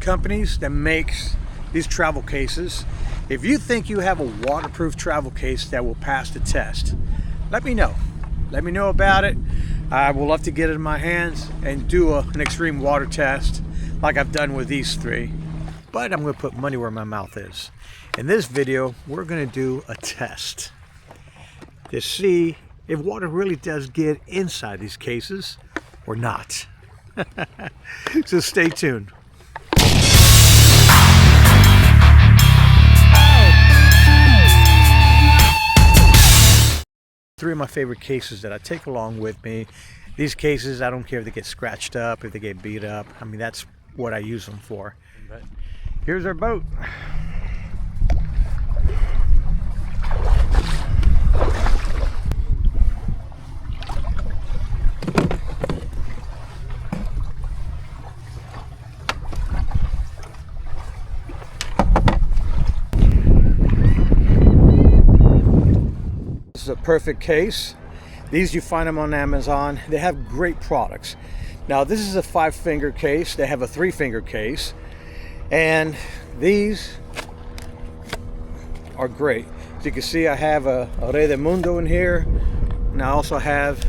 companies that makes these travel cases. If you think you have a waterproof travel case that will pass the test, let me know. Let me know about it. I would love to get it in my hands and do an extreme water test like I've done with these three. But I'm going to put money where my mouth is. In this video, we're going to do a test to see if water really does get inside these cases or not. So stay tuned. Three of my favorite cases that I take along with me. These cases, I don't care if they get scratched up, if they get beat up. I mean, that's what I use them for. But here's our boat. This is a perfect case. These, you find them on Amazon. They have great products. Now this is a 5-finger case. They have a 3-finger case, and these are great. As you can see, I have a Rey del Mundo in here, and I also have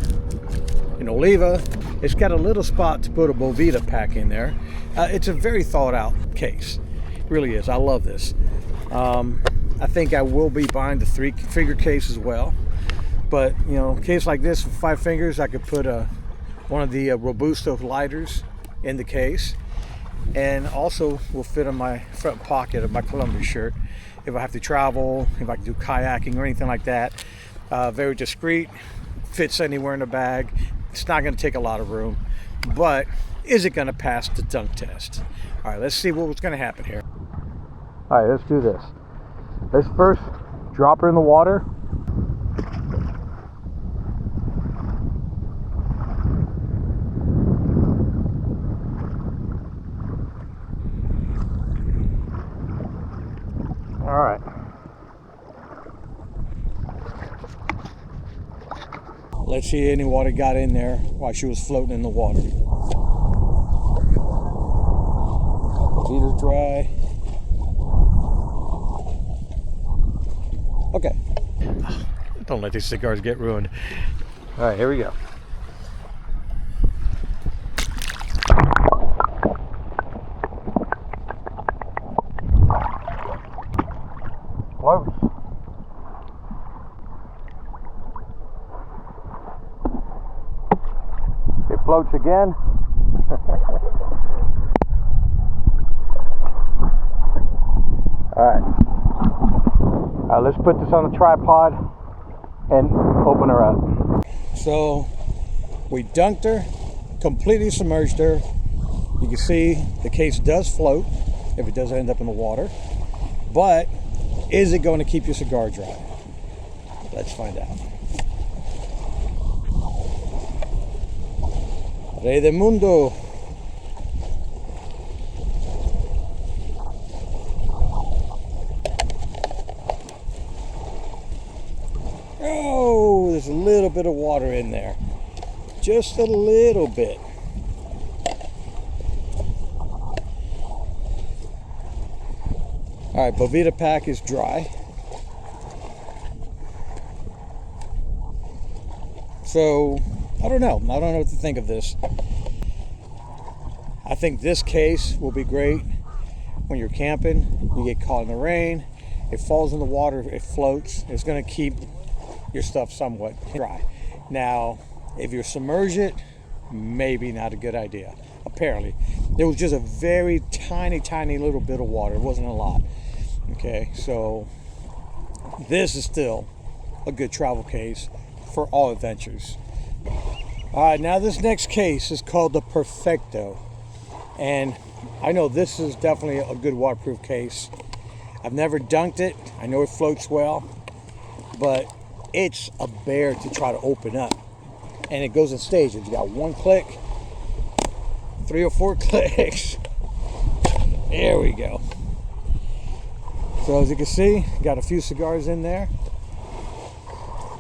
an Oliva. It's got a little spot to put a Bovita pack in there. It's a very thought out case. It really is. I love this. I think I will be buying the 3-finger case as well. But, you know, a case like this with 5 fingers, I could put one of the Robusto lighters in the case. And also will fit in my front pocket of my Columbia shirt if I have to travel, if I can do kayaking or anything like that. Very discreet, fits anywhere in the bag. It's not going to take a lot of room. But is it going to pass the dunk test? All right, let's see what's going to happen here. All right, let's do this. Let's first drop her in the water. All right. Let's see any water got in there while she was floating in the water. Feet are dry. Okay. Don't let these cigars get ruined. All right, here we go. Floats. It floats again. All right. Let's put this on the tripod and open her up. So we dunked her, completely submerged her. You can see the case does float if it does end up in the water, but is it going to keep your cigar dry? Let's find out. Rey del Mundo. Oh, there's a little bit of water in there. Just a little bit. All right, Bovita pack is dry. So, I don't know what to think of this. I think this case will be great when you're camping. You get caught in the rain, it falls in the water, it floats. It's going to keep your stuff somewhat dry. Now, if you submerge it, maybe not a good idea. Apparently, there was just a very tiny little bit of water. It wasn't a lot. Okay, so this is still a good travel case for all adventures. All right, now this next case is called the Perfecto, and I know this is definitely a good waterproof case. I've never dunked it. I know it floats well, but it's a bear to try to open up, and it goes in stages. You got 1 click, 3 or 4 clicks. There we go. So as you can see, got a few cigars in there.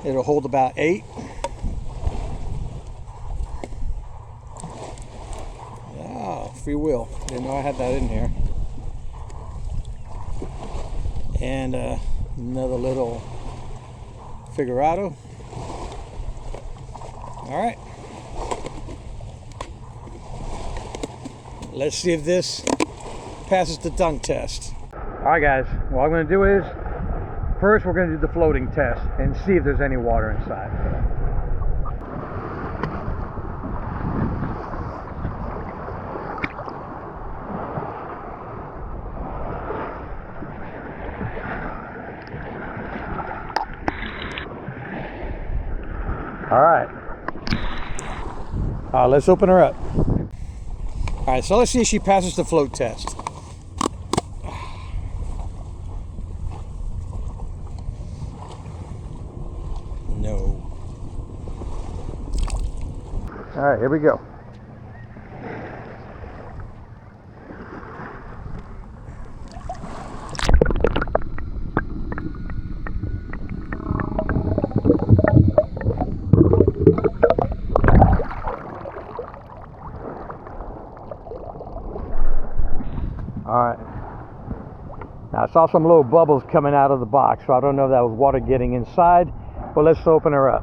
It'll hold about 8. Ah, free will. Didn't know I had that in here. And another little Figurado. All right. Let's see if this passes the dunk test. All right, guys. What I'm going to do is, first we're going to do the floating test and see if there's any water inside. All right. Let's open her up. All right, so let's see if she passes the float test. No. All right, here we go. All right. Now I saw some little bubbles coming out of the box, so I don't know if that was water getting inside, but let's open her up.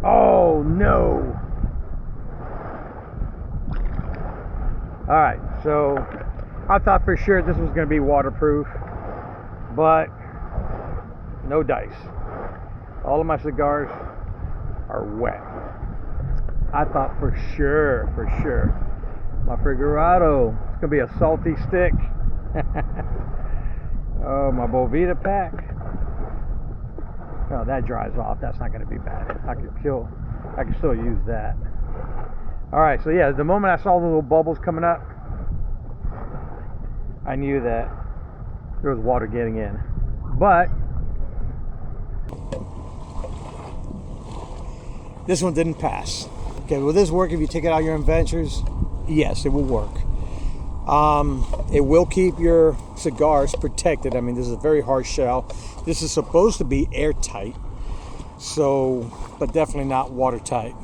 Oh no. All right, so I thought for sure this was going to be waterproof, but no dice. All of my cigars are wet. I thought for sure, my Figurado, it's gonna be a salty stick. Oh, my Bovita pack. Oh, that dries off. That's not gonna be bad. I can still use that. All right, so yeah, the moment I saw the little bubbles coming up, I knew that there was water getting in. But this one didn't pass. Okay, will this work if you take it out of your adventures? Yes, it will work. It will keep your cigars protected. I mean, this is a very hard shell. This is supposed to be airtight, so, but definitely not watertight.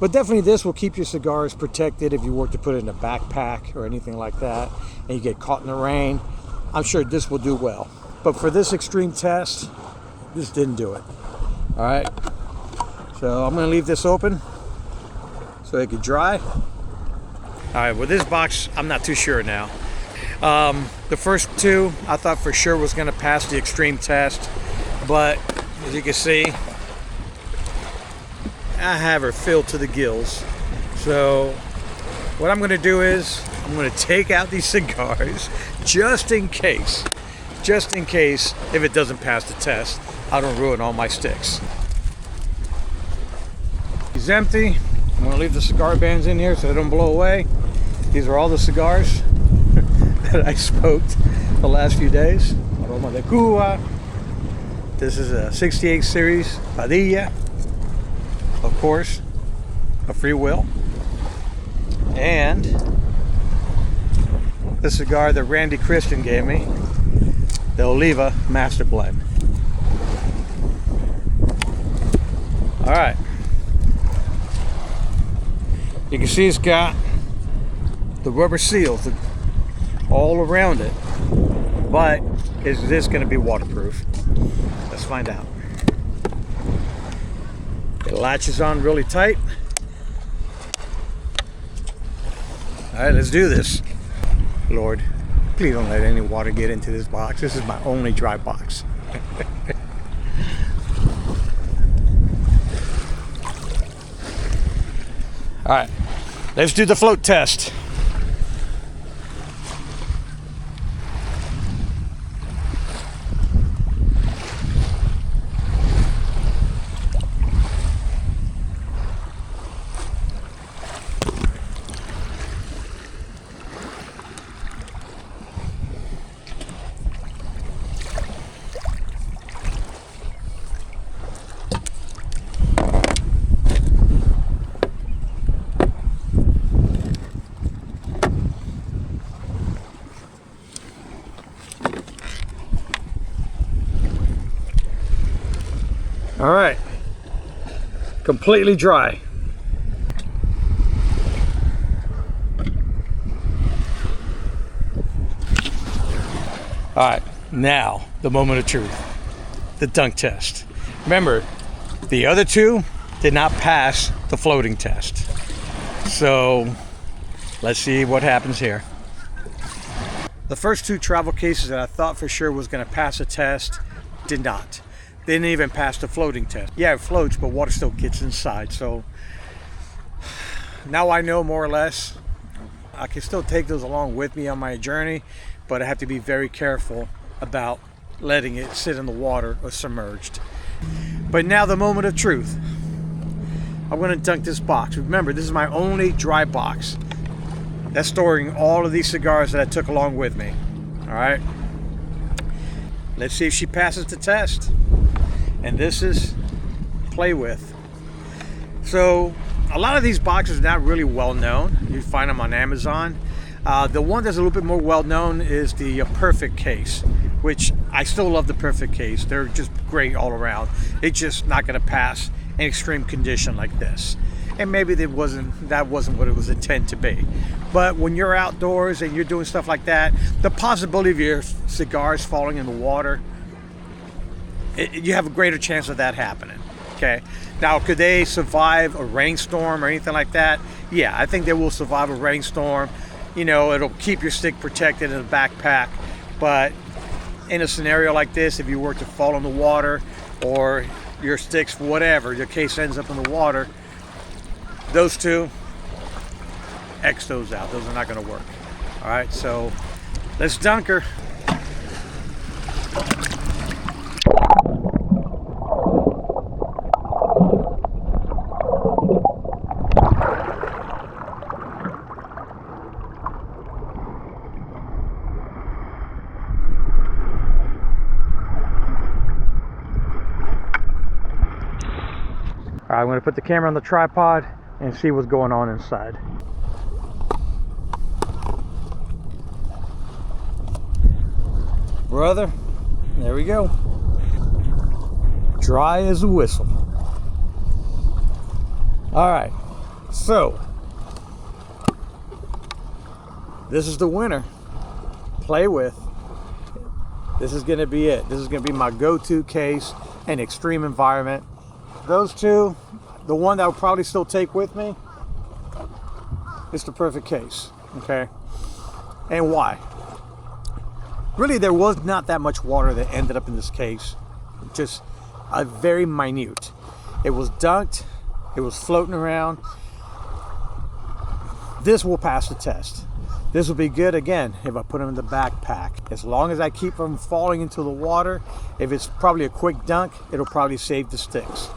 But definitely this will keep your cigars protected if you were to put it in a backpack or anything like that, and you get caught in the rain. I'm sure this will do well. But for this extreme test, this didn't do it. All right, so I'm gonna leave this open so it could dry. All right, with this box, I'm not too sure now. The first two, I thought for sure was gonna pass the extreme test, but as you can see, I have her filled to the gills. So what I'm gonna do is, I'm gonna take out these cigars just in case if it doesn't pass the test, I don't ruin all my sticks. He's empty. I'm gonna leave the cigar bands in here so they don't blow away. These are all the cigars that I smoked the last few days. Aroma de Cuba. This is a 68 series Padilla. Of course, a Free Will. And the cigar that Randy Christian gave me, the Oliva Master Blend. All right. You can see it's got the rubber seals all around it, but is this going to be waterproof? Let's find out. It latches on really tight. All right, let's do this. Lord, please don't let any water get into this box. This is my only dry box. All right, let's do the float test. All right, completely dry. All right, now the moment of truth, the dunk test. Remember, the other two did not pass the floating test. So let's see what happens here. The first two travel cases that I thought for sure was gonna pass a test did not. They didn't even pass the floating test. Yeah, it floats, but water still gets inside. So now I know more or less. I can still take those along with me on my journey, but I have to be very careful about letting it sit in the water or submerged. But now the moment of truth. I'm gonna dunk this box. Remember, this is my only dry box that's storing all of these cigars that I took along with me. All right, let's see if she passes the test. And this is Play With. So a lot of these boxes are not really well known. You find them on Amazon. The one that's a little bit more well known is the Perfect case, which I still love the Perfect case. They're just great all around. It's just not going to pass an extreme condition like this. And maybe that wasn't what it was intended to be. But when you're outdoors and you're doing stuff like that, the possibility of your cigars falling in the water, you have a greater chance of that happening. Okay. Now, could they survive a rainstorm or anything like that? Yeah, I think they will survive a rainstorm. You know, it'll keep your stick protected in a backpack. But in a scenario like this, if you were to fall in the water or your sticks, whatever, your case ends up in the water, those two, X those out. Those are not going to work. All right, so let's dunk her. All right, I'm going to put the camera on the tripod and see what's going on inside. Brother, there we go. Dry as a whistle. All right, so this is the winner. Play With. This is going to be it. This is going to be my go-to case in extreme environment. Those two, the one that I'll probably still take with me is the Perfect case, okay? And why? Really, there was not that much water that ended up in this case. Just a very minute. It was dunked, it was floating around. This will pass the test. This will be good, again, if I put them in the backpack. As long as I keep them falling into the water, if it's probably a quick dunk, it'll probably save the sticks.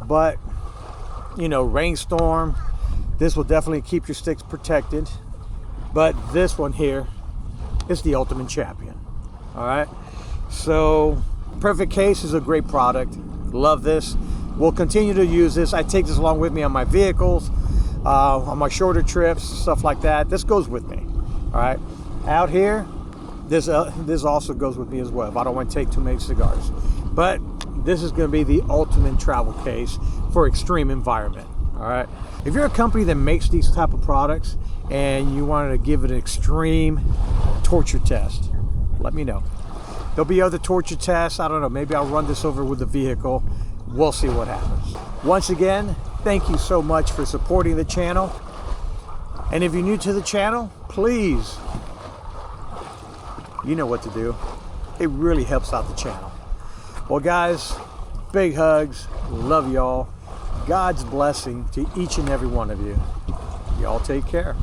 But, you know, rainstorm, this will definitely keep your sticks protected. But this one here is the ultimate champion. All right, so Perfect case is a great product. Love this. We'll continue to use this. I take this along with me on my vehicles, on my shorter trips, stuff like that. This goes with me. All right, out here, this also goes with me as well if I don't want to take too many cigars. But this is going to be the ultimate travel case for extreme environment. All right, if you're a company that makes these type of products and you wanted to give it an extreme torture test, let me know. There'll be other torture tests. I don't know, maybe I'll run this over with the vehicle. We'll see what happens. Once again, thank you so much for supporting the channel. And if you're new to the channel, please, you know what to do. It really helps out the channel. Well, guys, big hugs. Love y'all. God's blessing to each and every one of you. Y'all take care.